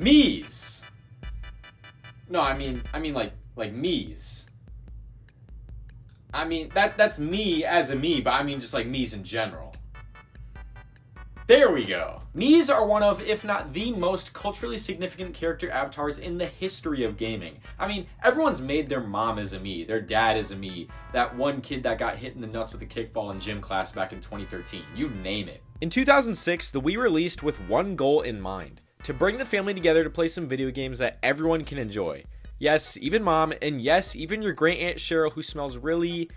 Miis. No, I mean like Miis. I mean that's me as a me, but I mean just like Miis in general. There we go. Miis are one of, if not the most culturally significant character avatars in the history of gaming. I mean, everyone's made their mom as a Mii, their dad as a Mii, that one kid that got hit in the nuts with a kickball in gym class back in 2013, you name it. In 2006, the Wii released with one goal in mind: to bring the family together to play some video games that everyone can enjoy. Yes, even mom, and yes, even your great aunt Cheryl, who smells really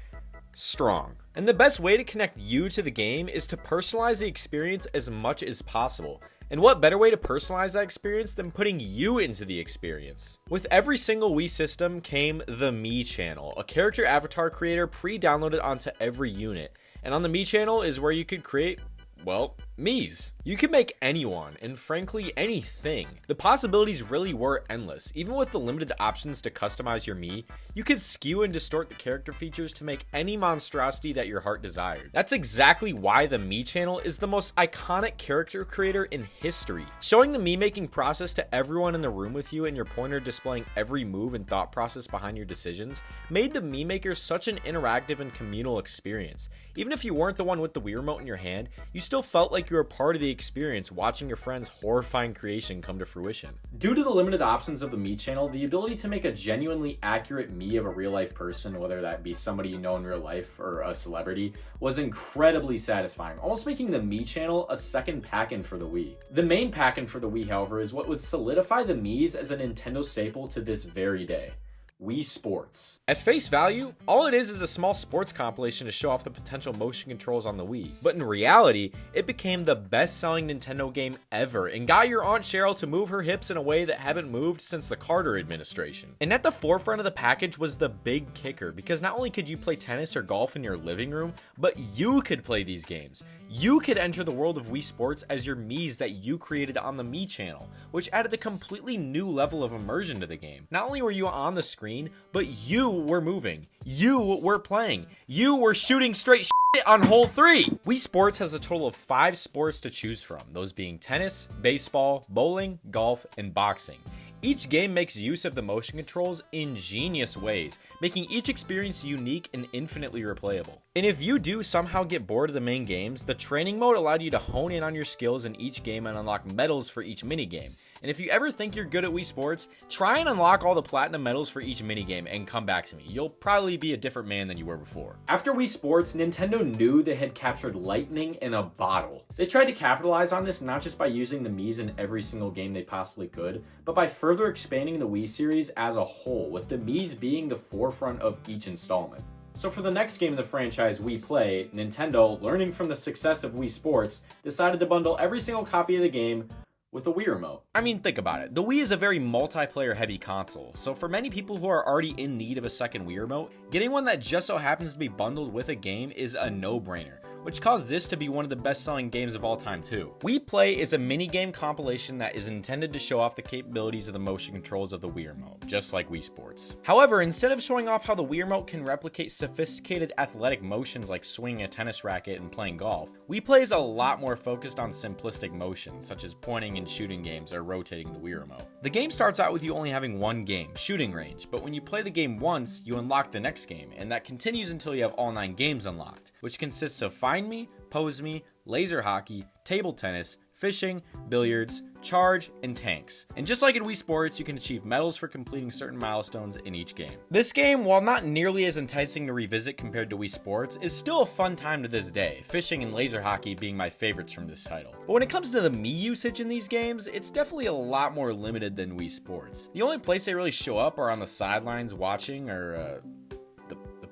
strong. And the best way to connect you to the game is to personalize the experience as much as possible. And what better way to personalize that experience than putting you into the experience? With every single Wii system came the Mii channel, a character avatar creator pre-downloaded onto every unit. And on the Mii channel is where you could create, well, Miis. You could make anyone, and frankly anything. The possibilities really were endless. Even with the limited options to customize your Mii, you could skew and distort the character features to make any monstrosity that your heart desired. That's exactly why the Mii channel is the most iconic character creator in history. Showing the Mii making process to everyone in the room with you and your pointer displaying every move and thought process behind your decisions made the Mii maker such an interactive and communal experience. Even if you weren't the one with the Wii remote in your hand, you still felt like you were part of the experience watching your friend's horrifying creation come to fruition. Due to the limited options of the Mii channel, the ability to make a genuinely accurate Mii of a real life person, whether that be somebody you know in real life or a celebrity, was incredibly satisfying, almost making the Mii channel a second pack-in for the Wii. The main pack-in for the Wii, however, is what would solidify the Miis as a Nintendo staple to this very day: Wii Sports. At face value, all it is a small sports compilation to show off the potential motion controls on the Wii. But in reality, it became the best-selling Nintendo game ever and got your Aunt Cheryl to move her hips in a way that haven't moved since the Carter administration. And at the forefront of the package was the big kicker, because not only could you play tennis or golf in your living room, but you could play these games. You could enter the world of Wii Sports as your Miis that you created on the Mii channel, which added a completely new level of immersion to the game. Not only were you on the screen, but you were moving, you were playing, you were shooting straight shit on hole 3. Wii Sports has a total of 5 sports to choose from, those being tennis, baseball, bowling, golf, and boxing. Each game makes use of the motion controls in ingenious ways, making each experience unique and infinitely replayable. And if you do somehow get bored of the main games, the training mode allowed you to hone in on your skills in each game and unlock medals for each minigame. And if you ever think you're good at Wii Sports, try and unlock all the platinum medals for each minigame and come back to me. You'll probably be a different man than you were before. After Wii Sports, Nintendo knew they had captured lightning in a bottle. They tried to capitalize on this not just by using the Miis in every single game they possibly could, but by further expanding the Wii series as a whole, with the Miis being the forefront of each installment. So for the next game in the franchise, Wii Play, Nintendo, learning from the success of Wii Sports, decided to bundle every single copy of the game with a Wii remote. I mean, think about it. The Wii is a very multiplayer heavy console, so for many people who are already in need of a second Wii remote, getting one that just so happens to be bundled with a game is a no-brainer, which caused this to be one of the best-selling games of all time too. Wii Play is a mini-game compilation that is intended to show off the capabilities of the motion controls of the Wii remote, just like Wii Sports. However, instead of showing off how the Wii remote can replicate sophisticated athletic motions like swinging a tennis racket and playing golf, Wii Play is a lot more focused on simplistic motions, such as pointing and shooting games or rotating the Wii remote. The game starts out with you only having one game, Shooting Range, but when you play the game once, you unlock the next game, and that continues until you have all 9 games unlocked, which consists of Find Me, Pose Me, Laser Hockey, Table Tennis, Fishing, Billiards, Charge, and Tanks. And just like in Wii Sports, you can achieve medals for completing certain milestones in each game. This game, while not nearly as enticing to revisit compared to Wii Sports, is still a fun time to this day, Fishing and Laser Hockey being my favorites from this title. But when it comes to the Mii usage in these games, it's definitely a lot more limited than Wii Sports. The only place they really show up are on the sidelines watching or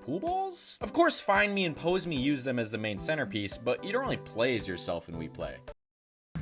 pool balls? Of course, Find Me and Pose Me use them as the main centerpiece, but you don't really play as yourself in Wii Play.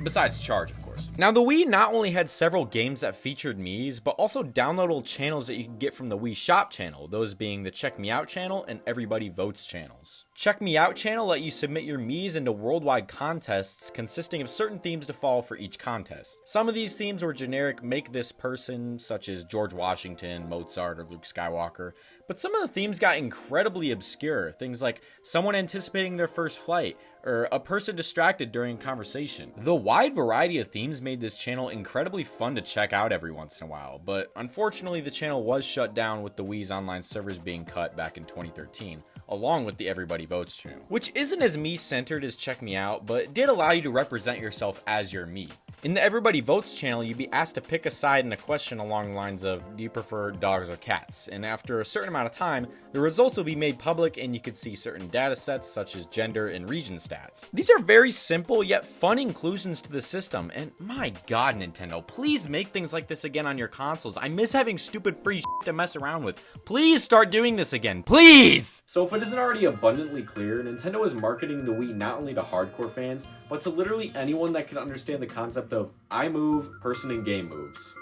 Besides Charge, of course. Now, the Wii not only had several games that featured Miis, but also downloadable channels that you could get from the Wii Shop channel, those being the Check Me Out channel and Everybody Votes channels. Check Me Out channel let you submit your Miis into worldwide contests consisting of certain themes to follow for each contest. Some of these themes were generic make this person, such as George Washington, Mozart, or Luke Skywalker, but some of the themes got incredibly obscure, things like someone anticipating their first flight, or a person distracted during conversation. The wide variety of themes themes made this channel incredibly fun to check out every once in a while, but unfortunately the channel was shut down with the Wii's online servers being cut back in 2013. Along with the Everybody Votes channel, which isn't as Mii-centered as Check Me Out, but did allow you to represent yourself as your Mii. In the Everybody Votes channel, you'd be asked to pick a side in a question along the lines of, do you prefer dogs or cats? And after a certain amount of time, the results will be made public and you could see certain data sets such as gender and region stats. These are very simple yet fun inclusions to the system, and my god Nintendo, please make things like this again on your consoles. I miss having stupid free shit to mess around with. Please start doing this again, please! So if it isn't already abundantly clear, Nintendo is marketing the Wii not only to hardcore fans, but to literally anyone that can understand the concept of I move, person in game moves.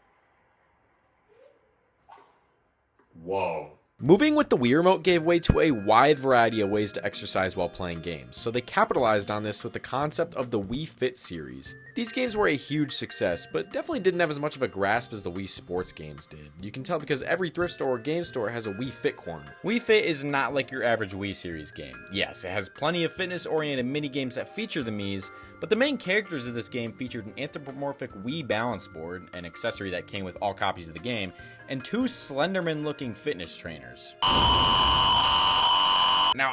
Whoa. Moving with the Wii Remote gave way to a wide variety of ways to exercise while playing games, so they capitalized on this with the concept of the Wii Fit series. These games were a huge success, but definitely didn't have as much of a grasp as the Wii Sports games did. You can tell because every thrift store or game store has a Wii Fit corner. Wii Fit is not like your average Wii series game. Yes, it has plenty of fitness-oriented mini-games that feature the Miis, but the main characters of this game featured an anthropomorphic Wii balance board, an accessory that came with all copies of the game, and 2 Slenderman-looking fitness trainers. Now,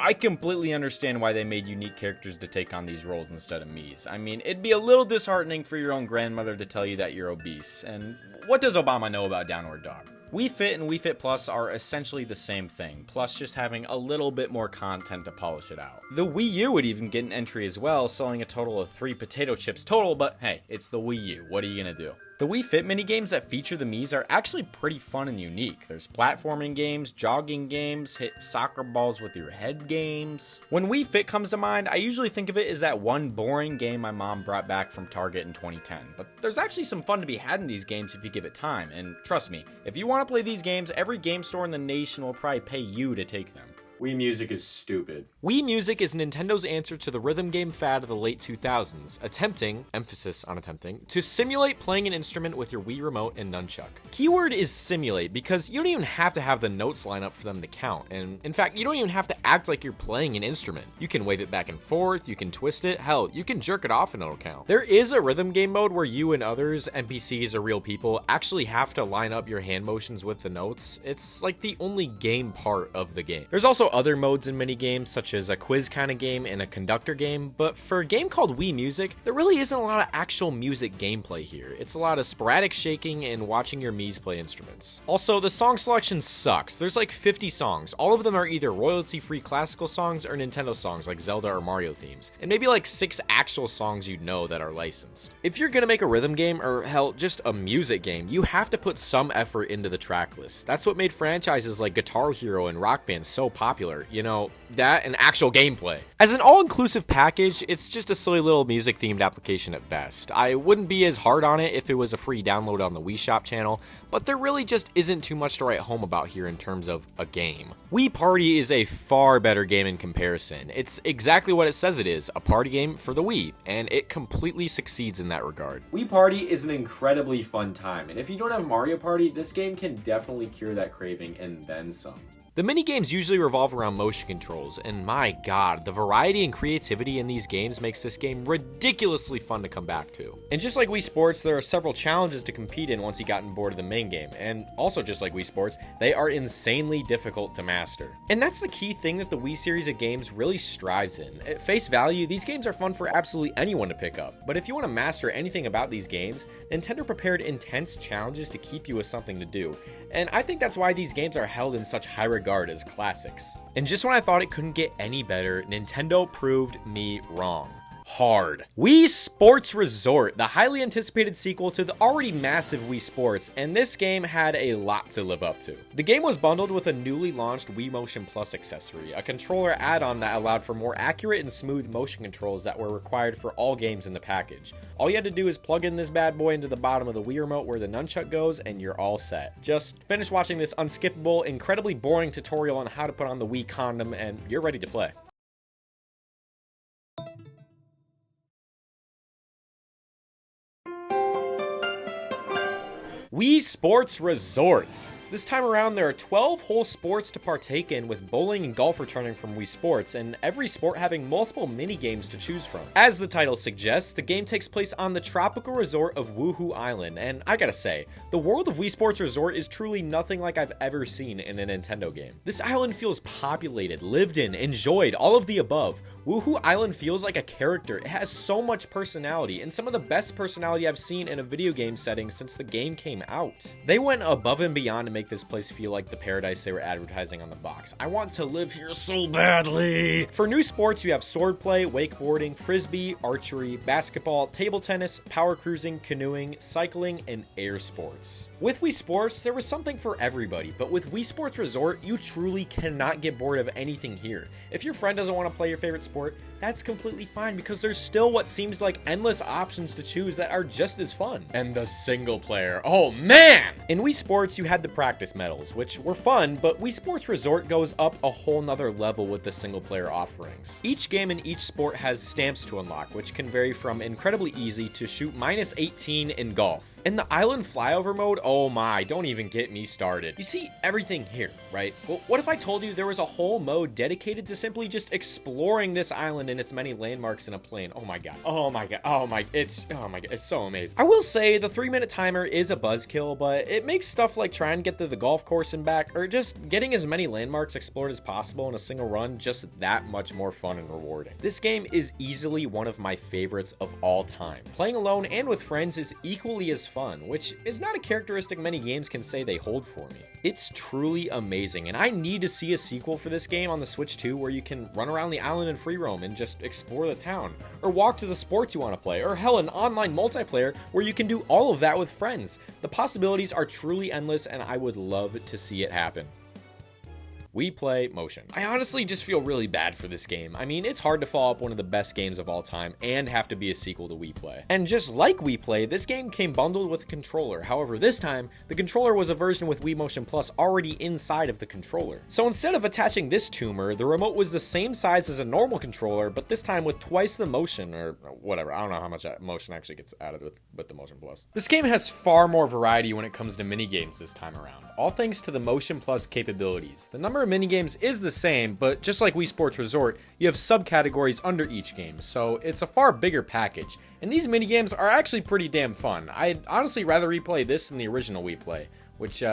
I completely understand why they made unique characters to take on these roles instead of Miis. I mean, it'd be a little disheartening for your own grandmother to tell you that you're obese, and what does Obama know about Downward Dog? Wii Fit and Wii Fit Plus are essentially the same thing, plus just having a little bit more content to polish it out. The Wii U would even get an entry as well, selling a total of 3 potato chips total, but hey, it's the Wii U, what are you gonna do? The Wii Fit minigames that feature the Miis are actually pretty fun and unique. There's platforming games, jogging games, hit soccer balls with your head games. When Wii Fit comes to mind, I usually think of it as that one boring game my mom brought back from Target in 2010. But there's actually some fun to be had in these games if you give it time, and trust me, if you want to play these games, every game store in the nation will probably pay you to take them. Wii Music is stupid. Wii Music is Nintendo's answer to the rhythm game fad of the late 2000s, attempting, emphasis on attempting, to simulate playing an instrument with your Wii Remote and nunchuck. Keyword is simulate because you don't even have to have the notes line up for them to count, and in fact, you don't even have to act like you're playing an instrument. You can wave it back and forth, you can twist it, hell, you can jerk it off and it'll count. There is a rhythm game mode where you and others, NPCs or real people, actually have to line up your hand motions with the notes. It's like the only game part of the game. There's also other modes in mini games such as a quiz kind of game and a conductor game, but for a game called Wii Music, there really isn't a lot of actual music gameplay here. It's a lot of sporadic shaking and watching your Miis play instruments. Also, the song selection sucks. There's like 50 songs. All of them are either royalty-free classical songs or Nintendo songs like Zelda or Mario themes, and maybe like 6 actual songs you'd know that are licensed. If you're gonna make a rhythm game, or hell, just a music game, you have to put some effort into the track list. That's what made franchises like Guitar Hero and Rock Band so popular. You know, that and actual gameplay. As an all-inclusive package, it's just a silly little music-themed application at best. I wouldn't be as hard on it if it was a free download on the Wii Shop channel, but there really just isn't too much to write home about here in terms of a game. Wii Party is a far better game in comparison. It's exactly what it says it is, a party game for the Wii, and it completely succeeds in that regard. Wii Party is an incredibly fun time, and if you don't have Mario Party, this game can definitely cure that craving and then some. The minigames usually revolve around motion controls, and my god, the variety and creativity in these games makes this game ridiculously fun to come back to. And just like Wii Sports, there are several challenges to compete in once you gotten bored of the main game, and also just like Wii Sports, they are insanely difficult to master. And that's the key thing that the Wii series of games really strives in. At face value, these games are fun for absolutely anyone to pick up, but if you want to master anything about these games, Nintendo prepared intense challenges to keep you with something to do. And I think that's why these games are held in such high regard as classics. And just when I thought it couldn't get any better, Nintendo proved me wrong. Hard. Wii Sports Resort, the highly anticipated sequel to the already massive Wii Sports, and this game had a lot to live up to. The game was bundled with a newly launched Wii Motion Plus accessory, a controller add-on that allowed for more accurate and smooth motion controls that were required for all games in the package. All you had to do is plug in this bad boy into the bottom of the Wii Remote where the nunchuck goes, and you're all set. Just finish watching this unskippable, incredibly boring tutorial on how to put on the Wii condom, and you're ready to play. Wii Sports Resort. This time around, there are 12 whole sports to partake in, with bowling and golf returning from Wii Sports, and every sport having multiple mini-games to choose from. As the title suggests, the game takes place on the tropical resort of Woohoo Island, and I gotta say, the world of Wii Sports Resort is truly nothing like I've ever seen in a Nintendo game. This island feels populated, lived in, enjoyed, all of the above. Woohoo Island feels like a character. It has so much personality, and some of the best personality I've seen in a video game setting since the game came out. They went above and beyond to make this place feel like the paradise they were advertising on the box. I want to live here so badly! For new sports, you have swordplay, wakeboarding, frisbee, archery, basketball, table tennis, power cruising, canoeing, cycling, and air sports. With Wii Sports, there was something for everybody, but with Wii Sports Resort, you truly cannot get bored of anything here. If your friend doesn't want to play your favorite sport, that's completely fine, because there's still what seems like endless options to choose that are just as fun. And the single player, oh man! In Wii Sports, you had the practice medals, which were fun, but Wii Sports Resort goes up a whole nother level with the single player offerings. Each game in each sport has stamps to unlock, which can vary from incredibly easy to shoot -18 in golf. In the island flyover mode, oh my, don't even get me started. You see everything here, right? Well, what if I told you there was a whole mode dedicated to simply just exploring this island and its many landmarks in a plane? Oh my god. Oh my god. Oh my god. It's so amazing. I will say the 3-minute timer is a buzzkill, but it makes stuff like trying to get to the golf course and back, or just getting as many landmarks explored as possible in a single run, just that much more fun and rewarding. This game is easily one of my favorites of all time. Playing alone and with friends is equally as fun, which is not a characteristic many games can say they hold for me. It's truly amazing, and I need to see a sequel for this game on the Switch 2 where you can run around the island and free roam and just explore the town, or walk to the sports you want to play, or hell, an online multiplayer where you can do all of that with friends. The possibilities are truly endless, and I would love to see it happen. Wii Play Motion. I honestly just feel really bad for this game. I mean, it's hard to follow up one of the best games of all time and have to be a sequel to Wii Play. And just like Wii Play, this game came bundled with a controller. However, this time, the controller was a version with Wii Motion Plus already inside of the controller. So instead of attaching this tumor, the remote was the same size as a normal controller, but this time with twice the motion, or whatever. I don't know how much motion actually gets added with the Motion Plus. This game has far more variety when it comes to minigames this time around, all thanks to the Motion Plus capabilities. The number of minigames is the same, but just like Wii Sports Resort, you have subcategories under each game, so it's a far bigger package. And these minigames are actually pretty damn fun. I'd honestly rather replay this than the original Wii Play, which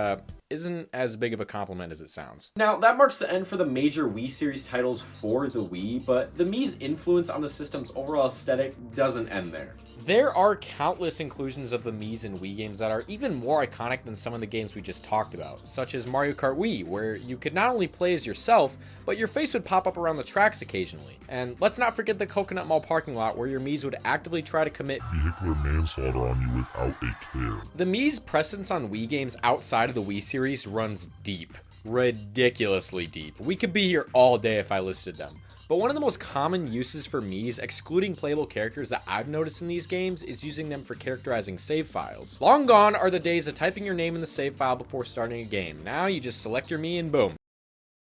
isn't as big of a compliment as it sounds. Now, that marks the end for the major Wii series titles for the Wii, but the Mii's influence on the system's overall aesthetic doesn't end there. There are countless inclusions of the Miis in Wii games that are even more iconic than some of the games we just talked about, such as Mario Kart Wii, where you could not only play as yourself, but your face would pop up around the tracks occasionally. And let's not forget the Coconut Mall parking lot, where your Miis would actively try to commit vehicular manslaughter on you without a care. The Mii's presence on Wii games outside of the Wii series runs deep. Ridiculously deep. We could be here all day if I listed them. But one of the most common uses for Miis, excluding playable characters that I've noticed in these games, is using them for characterizing save files. Long gone are the days of typing your name in the save file before starting a game. Now you just select your Mii and boom.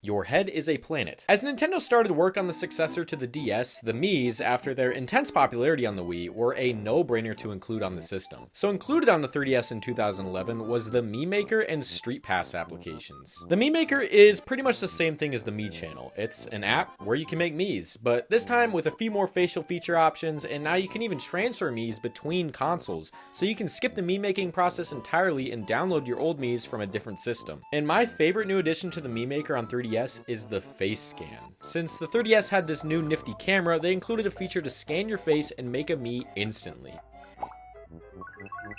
Your head is a planet. As Nintendo started work on the successor to the DS, the Miis, after their intense popularity on the Wii, were a no-brainer to include on the system. So included on the 3DS in 2011 was the Mii Maker and Street Pass applications. The Mii Maker is pretty much the same thing as the Mii channel. It's an app where you can make Miis, but this time with a few more facial feature options, and now you can even transfer Miis between consoles, so you can skip the Mii making process entirely and download your old Miis from a different system. And my favorite new addition to the Mii Maker on 3DS is the face scan. Since the 3DS had this new nifty camera, they included a feature to scan your face and make a Mii instantly.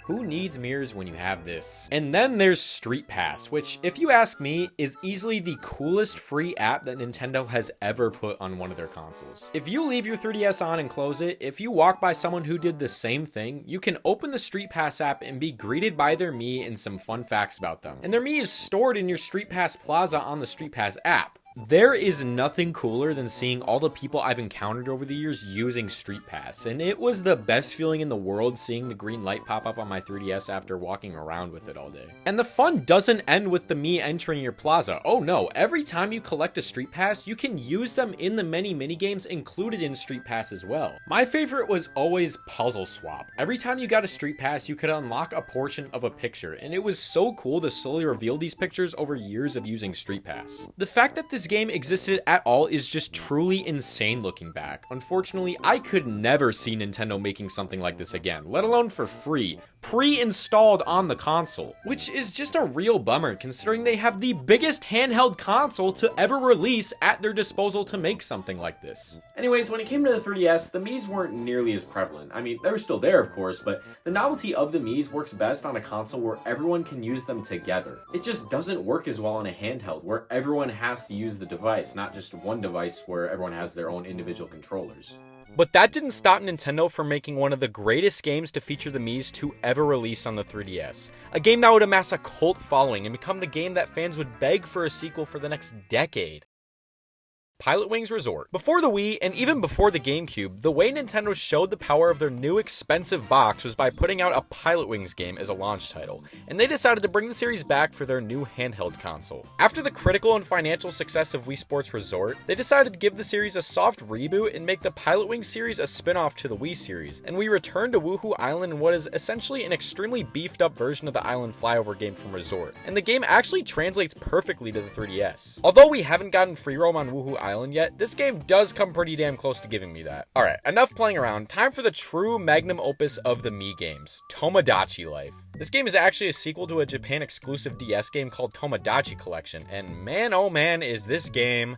Who needs mirrors when you have this? And then there's Street Pass, which, if you ask me, is easily the coolest free app that Nintendo has ever put on one of their consoles. If you leave your 3DS on and close it, if you walk by someone who did the same thing, you can open the Street Pass app and be greeted by their Mii and some fun facts about them. And their Mii is stored in your Street Pass Plaza on the Street Pass app. There is nothing cooler than seeing all the people I've encountered over the years using Street Pass, and it was the best feeling in the world seeing the green light pop up on my 3DS after walking around with it all day. And the fun doesn't end with the Mii entering your plaza. Oh no, every time you collect a Street Pass, you can use them in the many minigames included in Street Pass as well. My favorite was always Puzzle Swap. Every time you got a Street Pass, you could unlock a portion of a picture, and it was so cool to slowly reveal these pictures over years of using Street Pass. The fact that this game existed at all is just truly insane looking back. Unfortunately, I could never see Nintendo making something like this again, let alone for free, pre-installed on the console, which is just a real bummer considering they have the biggest handheld console to ever release at their disposal to make something like this. Anyways, when it came to the 3DS, the Miis weren't nearly as prevalent. I mean, they were still there, of course, but the novelty of the Miis works best on a console where everyone can use them together. It just doesn't work as well on a handheld, where everyone has to use the device, not just one device where everyone has their own individual controllers. But that didn't stop Nintendo from making one of the greatest games to feature the Miis to ever release on the 3DS. A game that would amass a cult following and become the game that fans would beg for a sequel for the next decade. Pilotwings Resort. Before the Wii, and even before the GameCube, the way Nintendo showed the power of their new expensive box was by putting out a Pilotwings game as a launch title, and they decided to bring the series back for their new handheld console. After the critical and financial success of Wii Sports Resort, they decided to give the series a soft reboot and make the Pilotwings series a spin-off to the Wii series, and we returned to Woohoo Island in what is essentially an extremely beefed up version of the island flyover game from Resort, and the game actually translates perfectly to the 3DS. Although we haven't gotten free roam on Woohoo Island yet, this game does come pretty damn close to giving me that. Alright, enough playing around, time for the true magnum opus of the Mii games, Tomodachi Life. This game is actually a sequel to a Japan exclusive DS game called Tomodachi Collection, and man oh man is this game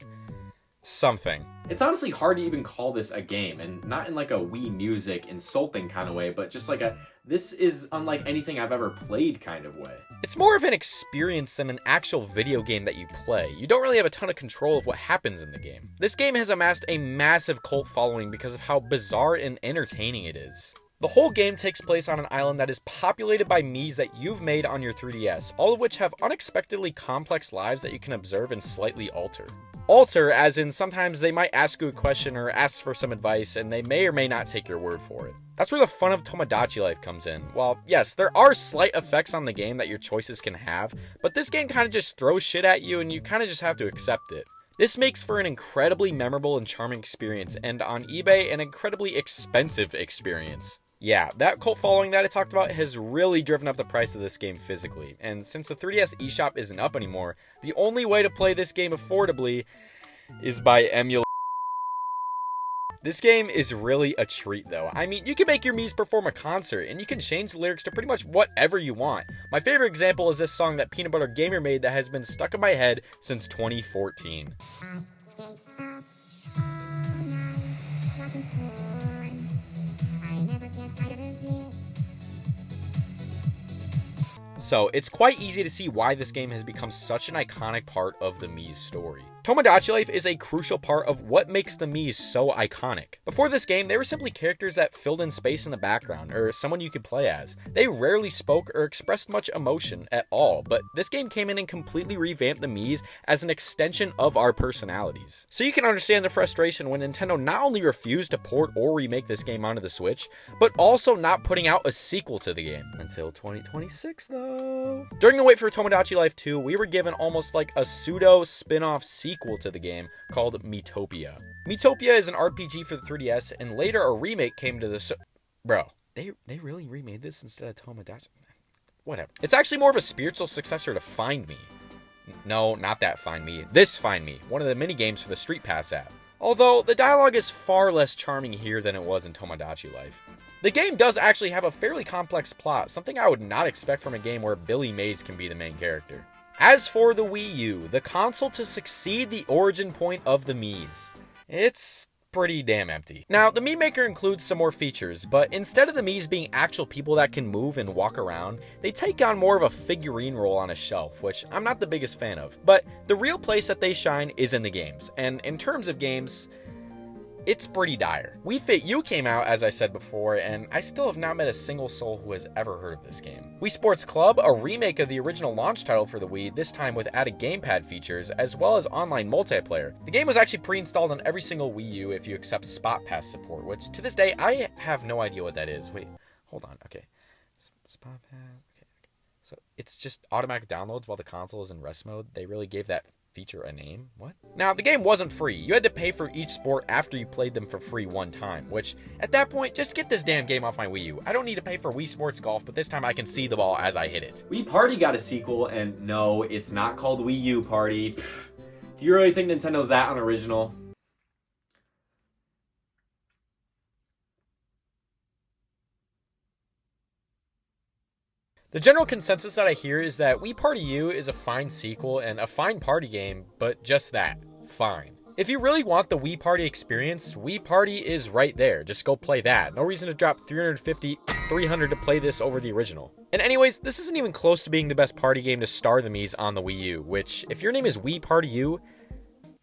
something. It's honestly hard to even call this a game, and not in like a Wii Music insulting kind of way, but just like this is unlike anything I've ever played kind of way. It's more of an experience than an actual video game that you play. You don't really have a ton of control of what happens in the game. This game has amassed a massive cult following because of how bizarre and entertaining it is. The whole game takes place on an island that is populated by Miis that you've made on your 3DS, all of which have unexpectedly complex lives that you can observe and slightly alter. Alter, as in sometimes they might ask you a question or ask for some advice, and they may or may not take your word for it. That's where the fun of Tomodachi Life comes in. While, yes, there are slight effects on the game that your choices can have, but this game kind of just throws shit at you and you kind of just have to accept it. This makes for an incredibly memorable and charming experience, and on eBay, an incredibly expensive experience. Yeah, that cult following that I talked about has really driven up the price of this game physically, and since the 3DS eShop isn't up anymore, the only way to play this game affordably is by emulating. This game is really a treat though. I mean, you can make your Miis perform a concert, and you can change the lyrics to pretty much whatever you want. My favorite example is this song that Peanut Butter Gamer made that has been stuck in my head since 2014. So, it's quite easy to see why this game has become such an iconic part of the Mii's story. Tomodachi Life is a crucial part of what makes the Miis so iconic. Before this game, they were simply characters that filled in space in the background, or someone you could play as. They rarely spoke or expressed much emotion at all, but this game came in and completely revamped the Miis as an extension of our personalities. So you can understand the frustration when Nintendo not only refused to port or remake this game onto the Switch, but also not putting out a sequel to the game. Until 2026 though. During the wait for Tomodachi Life 2, we were given almost like a pseudo spin-off sequel to the game called Miitopia. Miitopia is an RPG for the 3DS, and later a remake came to the Bro, they really remade this instead of Tomodachi? Whatever. It's actually more of a spiritual successor to Find Me. No, not that Find Me. This Find Me, one of the mini games for the Street Pass app. Although, the dialogue is far less charming here than it was in Tomodachi Life. The game does actually have a fairly complex plot, something I would not expect from a game where Billy Mays can be the main character. As for the Wii U, the console to succeed the origin point of the Miis, it's pretty damn empty. Now, the Mii Maker includes some more features, but instead of the Miis being actual people that can move and walk around, they take on more of a figurine role on a shelf, which I'm not the biggest fan of. But the real place that they shine is in the games, and in terms of games, it's pretty dire. Wii Fit U came out, as I said before, and I still have not met a single soul who has ever heard of this game. Wii Sports Club, a remake of the original launch title for the Wii, this time with added gamepad features, as well as online multiplayer. The game was actually pre-installed on every single Wii U if you accept Spot Pass support, which to this day, I have no idea what that is. Wait, hold on, okay. Spot Pass, okay. So it's just automatic downloads while the console is in rest mode. They really gave that feature a name? What? Now, the game wasn't free. You had to pay for each sport after you played them for free one time, which, at that point, just get this damn game off my Wii U. I don't need to pay for Wii Sports Golf, but this time I can see the ball as I hit it. Wii Party got a sequel, and no, it's not called Wii U Party. Do you really think Nintendo's that unoriginal? The general consensus that I hear is that Wii Party U is a fine sequel and a fine party game, but just that, fine. If you really want the Wii Party experience, Wii Party is right there. Just go play that. No reason to drop $300 to play this over the original. And anyways, this isn't even close to being the best party game to star the Miis on the Wii U, which, if your name is Wii Party U,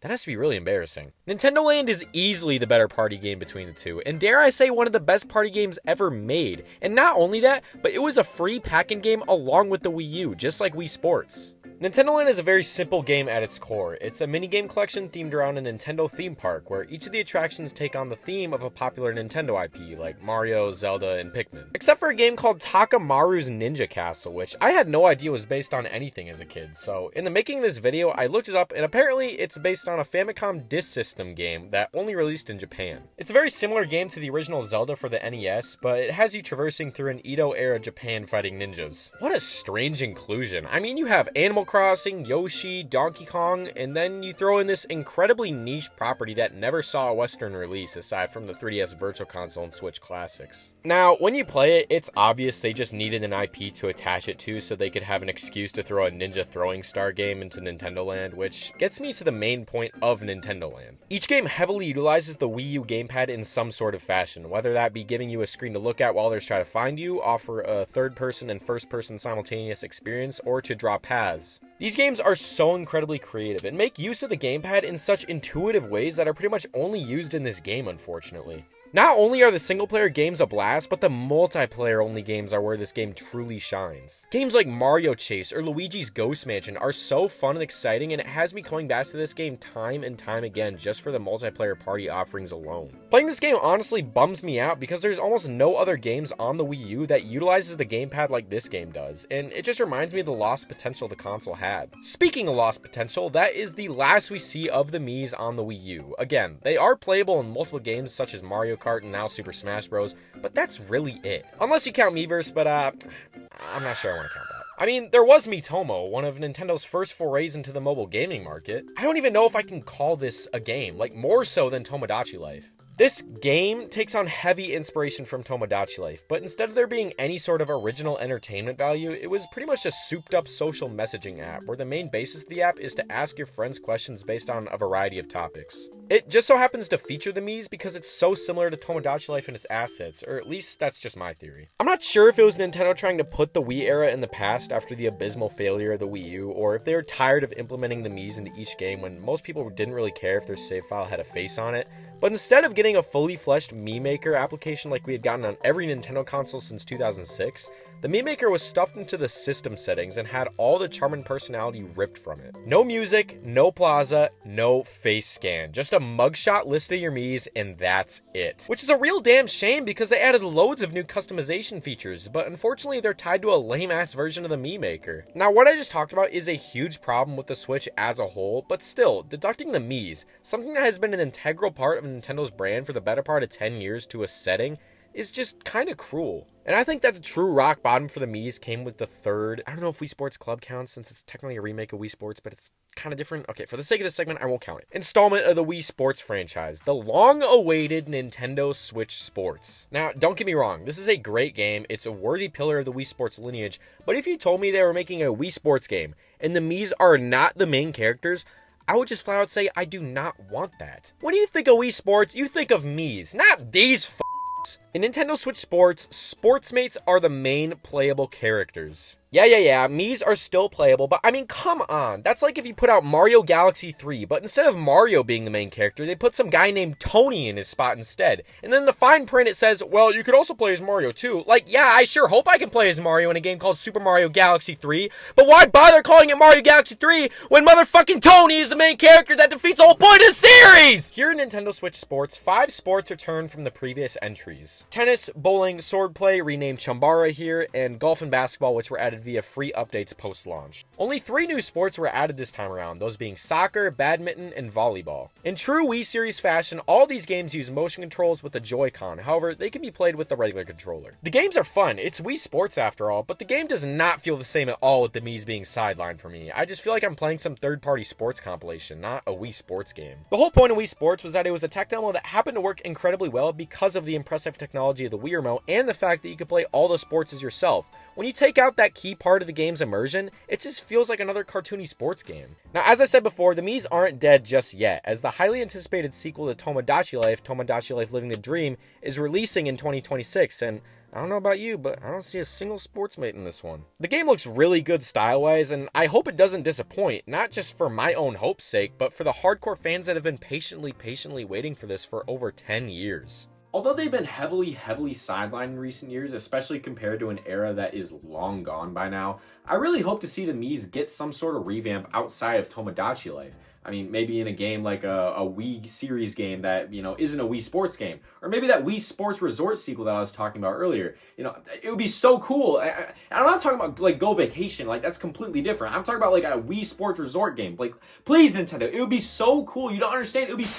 that has to be really embarrassing. Nintendo Land is easily the better party game between the two, and dare I say one of the best party games ever made. And not only that, but it was a free pack-in game along with the Wii U, just like Wii Sports. Nintendo Land is a very simple game at its core. It's a minigame collection themed around a Nintendo theme park, where each of the attractions take on the theme of a popular Nintendo IP, like Mario, Zelda, and Pikmin. Except for a game called Takamaru's Ninja Castle, which I had no idea was based on anything as a kid, so in the making of this video, I looked it up, and apparently it's based on a Famicom Disk System game that only released in Japan. It's a very similar game to the original Zelda for the NES, but it has you traversing through an Edo-era Japan fighting ninjas. What a strange inclusion. I mean, you have Animal Crossing, Yoshi, Donkey Kong, and then you throw in this incredibly niche property that never saw a Western release aside from the 3DS Virtual Console and Switch Classics. Now, when you play it, it's obvious they just needed an IP to attach it to so they could have an excuse to throw a Ninja Throwing Star game into Nintendo Land, which gets me to the main point of Nintendo Land. Each game heavily utilizes the Wii U gamepad in some sort of fashion, whether that be giving you a screen to look at while others try to find you, offer a third-person and first-person simultaneous experience, or to draw paths. These games are so incredibly creative and make use of the gamepad in such intuitive ways that are pretty much only used in this game, unfortunately. Not only are the single-player games a blast, but the multiplayer-only games are where this game truly shines. Games like Mario Chase or Luigi's Ghost Mansion are so fun and exciting, and it has me coming back to this game time and time again just for the multiplayer party offerings alone. Playing this game honestly bums me out because there's almost no other games on the Wii U that utilizes the gamepad like this game does, and it just reminds me of the lost potential the console had. Speaking of lost potential, that is the last we see of the Miis on the Wii U. Again, they are playable in multiple games such as Mario Kart and now Super Smash Bros, but that's really it. Unless you count Miiverse, but I'm not sure I want to count that. I mean, there was Miitomo, one of Nintendo's first forays into the mobile gaming market. I don't even know if I can call this a game, like more so than Tomodachi Life. This game takes on heavy inspiration from Tomodachi Life, but instead of there being any sort of original entertainment value, it was pretty much a souped-up social messaging app, where the main basis of the app is to ask your friends questions based on a variety of topics. It just so happens to feature the Miis because it's so similar to Tomodachi Life and its assets, or at least that's just my theory. I'm not sure if it was Nintendo trying to put the Wii era in the past after the abysmal failure of the Wii U, or if they were tired of implementing the Miis into each game when most people didn't really care if their save file had a face on it. But instead of getting a fully fleshed Mii Maker application like we had gotten on every Nintendo console since 2006, the Mii Maker was stuffed into the system settings and had all the charm and personality ripped from it. No music, no plaza, no face scan. Just a mugshot list of your Miis, and that's it. Which is a real damn shame because they added loads of new customization features, but unfortunately they're tied to a lame-ass version of the Mii Maker. Now, what I just talked about is a huge problem with the Switch as a whole, but still, deducting the Miis, something that has been an integral part of Nintendo's brand for the better part of 10 years to a setting, is just kind of cruel. And I think that the true rock bottom for the Miis came with the third, I don't know if Wii Sports Club counts since it's technically a remake of Wii Sports, but it's kind of different. Okay, for the sake of this segment, I won't count it. Installment of the Wii Sports franchise, the long-awaited Nintendo Switch Sports. Now, don't get me wrong, this is a great game. It's a worthy pillar of the Wii Sports lineage, but if you told me they were making a Wii Sports game and the Miis are not the main characters, I would just flat out say I do not want that. When you think of Wii Sports, you think of Miis, not these in Nintendo Switch Sports, Sportsmates are the main playable characters. Yeah, Miis are still playable, but I mean, come on. That's like if you put out Mario Galaxy 3, but instead of Mario being the main character, they put some guy named Tony in his spot instead. And then in the fine print it says, well, you could also play as Mario too. Like, yeah, I sure hope I can play as Mario in a game called Super Mario Galaxy 3, but why bother calling it Mario Galaxy 3 when motherfucking Tony is the main character that defeats the whole point of the series? Here in Nintendo Switch Sports, 5 sports returned from the previous entries. Tennis, bowling, swordplay, renamed Chambara here, and golf and basketball, which were added via free updates post-launch. Only 3 new sports were added this time around, those being soccer, badminton, and volleyball. In true Wii series fashion, all these games use motion controls with the Joy-Con, however, they can be played with the regular controller. The games are fun, it's Wii Sports after all, but the game does not feel the same at all with the Miis being sidelined for me. I just feel like I'm playing some third-party sports compilation, not a Wii Sports game. The whole point of Wii Sports was that it was a tech demo that happened to work incredibly well because of the impressive technology of the Wii Remote and the fact that you could play all the sports as yourself. When you take out that key part of the game's immersion, it just feels like another cartoony sports game. Now, as I said before, the Miis aren't dead just yet, as the highly anticipated sequel to Tomodachi Life Living the Dream, is releasing in 2026, and I don't know about you, but I don't see a single sportsmate in this one. The game looks really good style-wise, and I hope it doesn't disappoint, not just for my own hope's sake, but for the hardcore fans that have been patiently waiting for this for over 10 years. Although they've been heavily sidelined in recent years, especially compared to an era that is long gone by now, I really hope to see the Miis get some sort of revamp outside of Tomodachi Life. I mean, maybe in a game like a Wii series game that, you know, isn't a Wii Sports game. Or maybe that Wii Sports Resort sequel that I was talking about earlier. You know, it would be so cool. I'm not talking about, like, Go Vacation. Like, that's completely different. I'm talking about, like, a Wii Sports Resort game. Like, please, Nintendo. It would be so cool. You don't understand. It would be...